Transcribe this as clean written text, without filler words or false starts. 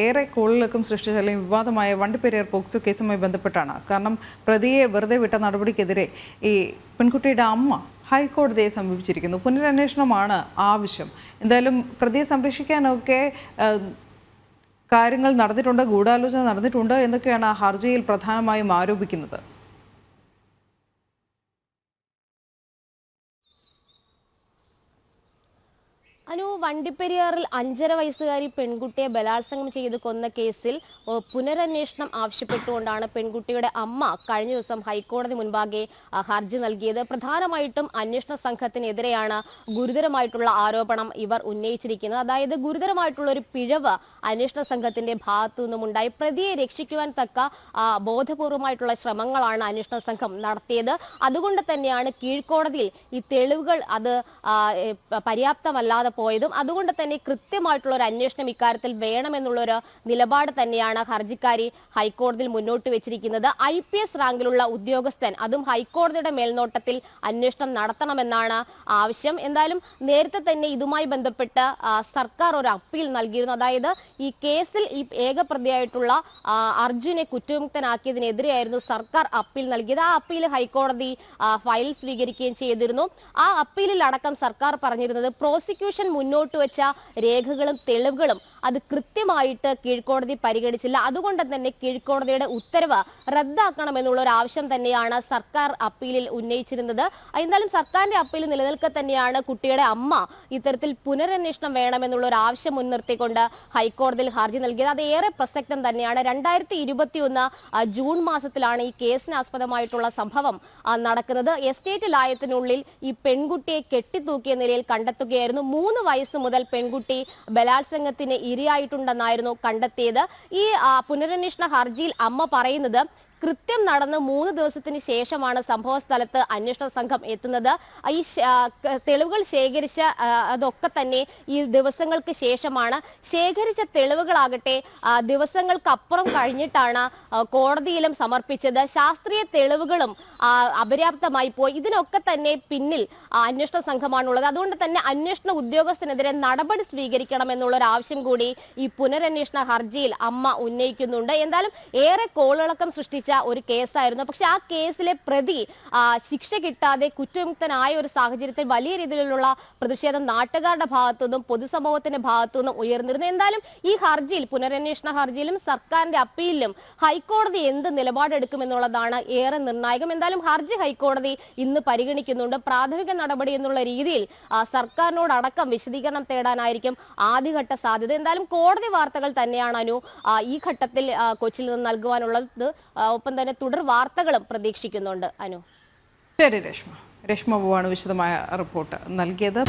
ഏറെ കോളിളക്കം സൃഷ്ടിച്ച അല്ലെങ്കിൽ വിവാദമായ വണ്ടിപ്പെരിയാർ പോക്സോ കേസുമായി ബന്ധപ്പെട്ടാണ്. കാരണം പ്രതിയെ വെറുതെ വിട്ട നടപടിക്കെതിരെ ഈ പെൺകുട്ടിയുടെ അമ്മ ഹൈക്കോടതിയെ സമീപിച്ചിരിക്കുന്നു. പുനരന്വേഷണമാണ് ആവശ്യം. എന്തായാലും പ്രതിയെ സംരക്ഷിക്കാനൊക്കെ കാര്യങ്ങൾ നടന്നിട്ടുണ്ട്, ഗൂഢാലോചന നടന്നിട്ടുണ്ട് എന്നൊക്കെയാണ് ഹർജിയിൽ പ്രധാനമായും ആരോപിക്കുന്നത്. വണ്ടിപ്പെരിയാറിൽ 5.5 വയസ്സുകാരി പെൺകുട്ടിയെ ബലാത്സംഗം ചെയ്ത് കൊന്ന കേസിൽ പുനരന്വേഷണം ആവശ്യപ്പെട്ടുകൊണ്ടാണ് പെൺകുട്ടിയുടെ അമ്മ കഴിഞ്ഞ ദിവസം ഹൈക്കോടതി മുൻപാകെ ഹർജി നൽകിയത്. പ്രധാനമായിട്ടും അന്വേഷണ സംഘത്തിനെതിരെയാണ് ഗുരുതരമായിട്ടുള്ള ആരോപണം ഇവർ ഉന്നയിച്ചിരിക്കുന്നത്. അതായത് ഗുരുതരമായിട്ടുള്ള ഒരു പിഴവ് അന്വേഷണ സംഘത്തിന്റെ ഭാഗത്തു നിന്നുമുണ്ടായി. പ്രതിയെ രക്ഷിക്കുവാൻ തക്ക ബോധപൂർവമായിട്ടുള്ള ശ്രമങ്ങളാണ് അന്വേഷണ സംഘം നടത്തിയത്. അതുകൊണ്ട് തന്നെയാണ് കീഴ്ക്കോടതിയിൽ ഈ തെളിവുകൾ അത് പര്യാപ്തമല്ലാതെ പോയതും. അതുകൊണ്ട് തന്നെ കൃത്യമായിട്ടുള്ള ഒരു അന്വേഷണം ഇക്കാര്യത്തിൽ വേണമെന്നുള്ളൊരു നിലപാട് തന്നെയാണ് ഹർജിക്കാരി ഹൈക്കോടതിയിൽ മുന്നോട്ട് വെച്ചിരിക്കുന്നത്. IPS റാങ്കിലുള്ള ഉദ്യോഗസ്ഥൻ, അതും ഹൈക്കോടതിയുടെ മേൽനോട്ടത്തിൽ അന്വേഷണം നടത്തണമെന്നാണ് ആവശ്യം. എന്തായാലും നേരത്തെ തന്നെ ഇതുമായി ബന്ധപ്പെട്ട് സർക്കാർ ഒരു അപ്പീൽ നൽകിയിരുന്നു. അതായത് ഈ കേസിൽ ഈ ഏകപ്രതിയായിട്ടുള്ള അർജുനെ കുറ്റവിമുക്തനാക്കിയതിനെതിരെയായിരുന്നു സർക്കാർ അപ്പീൽ നൽകിയത്. ആ അപ്പീൽ ഹൈക്കോടതി ഫയൽ സ്വീകരിക്കുകയും ചെയ്തിരുന്നു. ആ അപ്പീലിൽ അടക്കം സർക്കാർ പറഞ്ഞിരുന്നത് പ്രോസിക്യൂഷൻ മുന്നോട്ട് വെച്ച രേഖകളും തെളിവുകളും അത് കൃത്യമായിട്ട് കീഴ്ക്കോടതി പരിഗണിച്ചില്ല. അതുകൊണ്ട് തന്നെ കീഴ്ക്കോടതിയുടെ ഉത്തരവ് റദ്ദാക്കണമെന്നുള്ള ഒരു ആവശ്യം തന്നെയാണ് സർക്കാർ അപ്പീലിൽ ഉന്നയിച്ചിരുന്നത്. എന്തായാലും സർക്കാരിന്റെ അപ്പീൽ നിലനിൽക്കെ തന്നെയാണ് കുട്ടിയുടെ അമ്മ ഇത്തരത്തിൽ പുനരന്വേഷണം വേണമെന്നുള്ള ഒരു ആവശ്യം മുൻനിർത്തിക്കൊണ്ട് ഹൈക്കോടതിയിൽ ഹർജി നൽകിയത്. അത് ഏറെ പ്രസക്തം തന്നെയാണ്. 2021 ജൂൺ മാസത്തിലാണ് ഈ കേസിനാസ്പദമായിട്ടുള്ള സംഭവം നടക്കുന്നത്. എസ്റ്റേറ്റ് ലായത്തിനുള്ളിൽ ഈ പെൺകുട്ടിയെ കെട്ടിത്തൂക്കിയ നിലയിൽ കണ്ടെത്തുകയായിരുന്നു. 3 വയസ്സ് മുതൽ പെൺകുട്ടി ബലാത്സംഗത്തിന് ഇരയായിട്ടുണ്ടെന്നായിരുന്നു കണ്ടെത്തിയത്. ഈ പുനരന്വേഷണ ഹർജിയിൽ അമ്മ പറയുന്നത് കൃത്യം നടന്ന് 3 ദിവസത്തിന് ശേഷമാണ് സംഭവ സ്ഥലത്ത് അന്വേഷണ സംഘം എത്തുന്നത്. ഈ തെളിവുകൾ ശേഖരിച്ച അതൊക്കെ തന്നെ ഈ ദിവസങ്ങൾക്ക് ശേഷമാണ്. ശേഖരിച്ച തെളിവുകളാകട്ടെ ദിവസങ്ങൾക്കപ്പുറം കഴിഞ്ഞിട്ടാണ് കോടതിയിലും സമർപ്പിച്ചത്. ശാസ്ത്രീയ തെളിവുകളും അപര്യാപ്തമായി പോയി. ഇതിനൊക്കെ തന്നെ പിന്നിൽ അന്വേഷണ സംഘമാണുള്ളത്. അതുകൊണ്ട് തന്നെ അന്വേഷണ ഉദ്യോഗസ്ഥനെതിരെ നടപടി സ്വീകരിക്കണം എന്നുള്ളൊരു ആവശ്യം കൂടി ഈ പുനരന്വേഷണ ഹർജിയിൽ അമ്മ ഉന്നയിക്കുന്നുണ്ട്. എന്തായാലും ഏറെ കോളിളക്കം സൃഷ്ടിച്ച ഒരു കേസായിരുന്നു. പക്ഷെ ആ കേസിലെ പ്രതി ശിക്ഷ കിട്ടാതെ കുറ്റവിമുക്തനായ ഒരു സാഹചര്യത്തിൽ വലിയ രീതിയിലുള്ള പ്രതിഷേധം നാട്ടുകാരുടെ ഭാഗത്തുനിന്നും പൊതുസമൂഹത്തിന്റെ ഭാഗത്തുനിന്നും ഉയർന്നിരുന്നു. എന്തായാലും ഈ ഹർജിയിൽ, പുനരന്വേഷണ ഹർജിയിലും സർക്കാരിന്റെ അപ്പീലിലും ഹൈക്കോടതി എന്ത് നിലപാടെടുക്കുമെന്നുള്ളതാണ് ഏറെ നിർണായകം. എന്തായാലും ഹർജി ഹൈക്കോടതി ഇന്ന് പരിഗണിക്കുന്നുണ്ട്. പ്രാഥമിക നടപടി എന്നുള്ള രീതിയിൽ സർക്കാരിനോടടക്കം വിശദീകരണം തേടാനായിരിക്കും ആദ്യഘട്ട സാധ്യത. എന്തായാലും കോടതി വാർത്തകൾ തന്നെയാണ് അനു ഈ ഘട്ടത്തിൽ കൊച്ചിയിൽ നിന്ന് നൽകുവാനുള്ളത്. ഒപ്പം തന്നെ തുടർ വാർത്തകളും പ്രതീക്ഷിക്കുന്നുണ്ട് അനു. ശരി രശ്മ. രശ്മ ബുവാണ് വിശദമായ റിപ്പോർട്ട് നൽകിയത്.